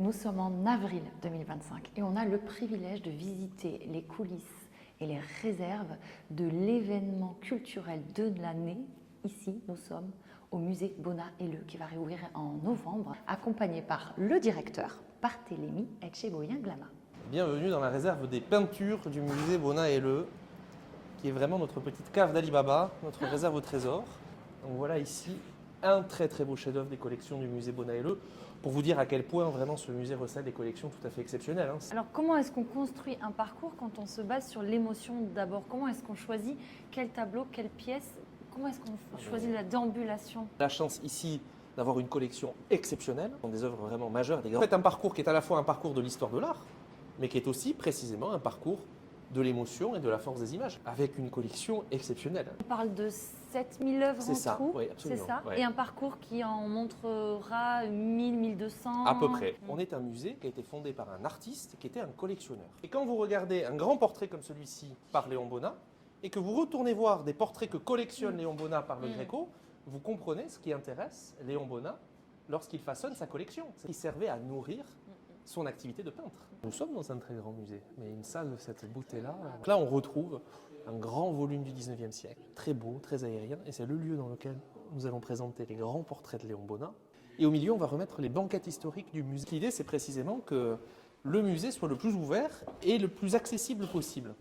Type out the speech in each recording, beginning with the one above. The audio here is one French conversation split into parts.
Nous sommes en avril 2025 et on a le privilège de visiter les coulisses et les réserves de l'événement culturel de l'année. Ici, nous sommes au musée Bonnat-Helleu qui va réouvrir en novembre, accompagné par le directeur Barthélémy Etcheboyen-Glama. Bienvenue dans la réserve des peintures du musée Bonnat-Helleu, qui est vraiment notre petite cave d'Ali Baba, notre réserve au trésor. Donc voilà ici un très beau chef-d'œuvre des collections du musée Bonnat-Helleu, pour vous dire à quel point vraiment ce musée recèle des collections tout à fait exceptionnelles. Alors comment est-ce qu'on construit un parcours quand on se base sur l'émotion d'abord? Comment est-ce qu'on choisit quel tableau, quelle pièce? Comment est-ce qu'on choisit la déambulation? La chance ici d'avoir une collection exceptionnelle, des œuvres vraiment majeures. En fait, un parcours qui est à la fois un parcours de l'histoire de l'art, mais qui est aussi précisément un parcours de l'émotion et de la force des images, avec une collection exceptionnelle. On parle de 7000 œuvres en tout, oui, absolument. C'est ça Ouais. Et un parcours qui en montrera 1000, 1200 À peu près. On est un musée qui a été fondé par un artiste qui était un collectionneur. Et quand vous regardez un grand portrait comme celui-ci par Léon Bonnat, et que vous retournez voir des portraits que collectionne Léon Bonnat par Le Greco, vous comprenez ce qui intéresse Léon Bonnat lorsqu'il façonne sa collection. Il servait à nourrir son activité de peintre. Nous sommes dans un très grand musée, mais une salle de cette beauté-là. Là, on retrouve un grand volume du 19e siècle, très beau, très aérien, et c'est le lieu dans lequel nous allons présenter les grands portraits de Léon Bonnat. Et au milieu, on va remettre les banquettes historiques du musée. L'idée, c'est précisément que le musée soit le plus ouvert et le plus accessible possible.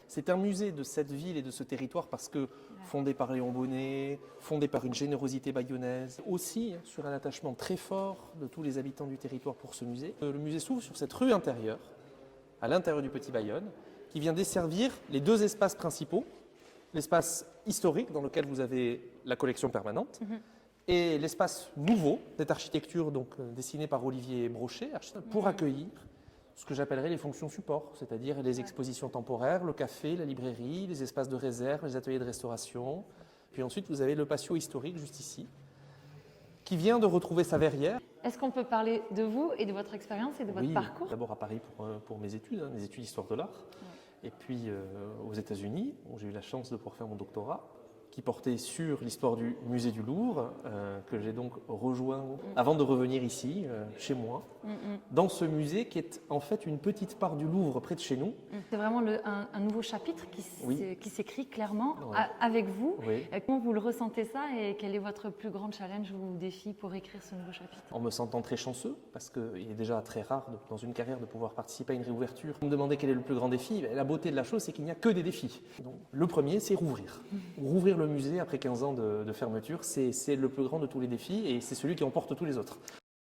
C'est un musée de cette ville et de ce territoire parce que fondé par Léon Bonnat, fondé par une générosité bayonnaise, aussi sur un attachement très fort de tous les habitants du territoire pour ce musée. Le musée s'ouvre sur cette rue intérieure, à l'intérieur du Petit Bayonne, qui vient desservir les deux espaces principaux, l'espace historique dans lequel vous avez la collection permanente, et l'espace nouveau, cette architecture dessinée par Olivier Brochet, pour accueillir ce que j'appellerais les fonctions support, c'est-à-dire les expositions temporaires, le café, la librairie, les espaces de réserve, les ateliers de restauration. Puis ensuite, vous avez le patio historique juste ici, qui vient de retrouver sa verrière. Est-ce qu'on peut parler de vous et de votre expérience et de votre parcours? D'abord à Paris pour mes études, mes études d'histoire de l'art, et puis aux États-Unis, où j'ai eu la chance de pouvoir faire mon doctorat, qui portait sur l'histoire du musée du Louvre, que j'ai donc rejoint avant de revenir ici, chez moi, dans ce musée qui est en fait une petite part du Louvre près de chez nous. C'est vraiment un nouveau chapitre qui s'écrit clairement avec vous. Oui. Comment vous le ressentez ça et quel est votre plus grand challenge ou défi pour écrire ce nouveau chapitre? En me sentant très chanceux, parce qu'il est déjà très rare dans une carrière de pouvoir participer à une réouverture. Vous me demandez quel est le plus grand défi. La beauté de la chose, c'est qu'il n'y a que des défis. Donc, le premier, c'est rouvrir. Rouvrir le musée après 15 ans de fermeture, c'est le plus grand de tous les défis et c'est celui qui emporte tous les autres.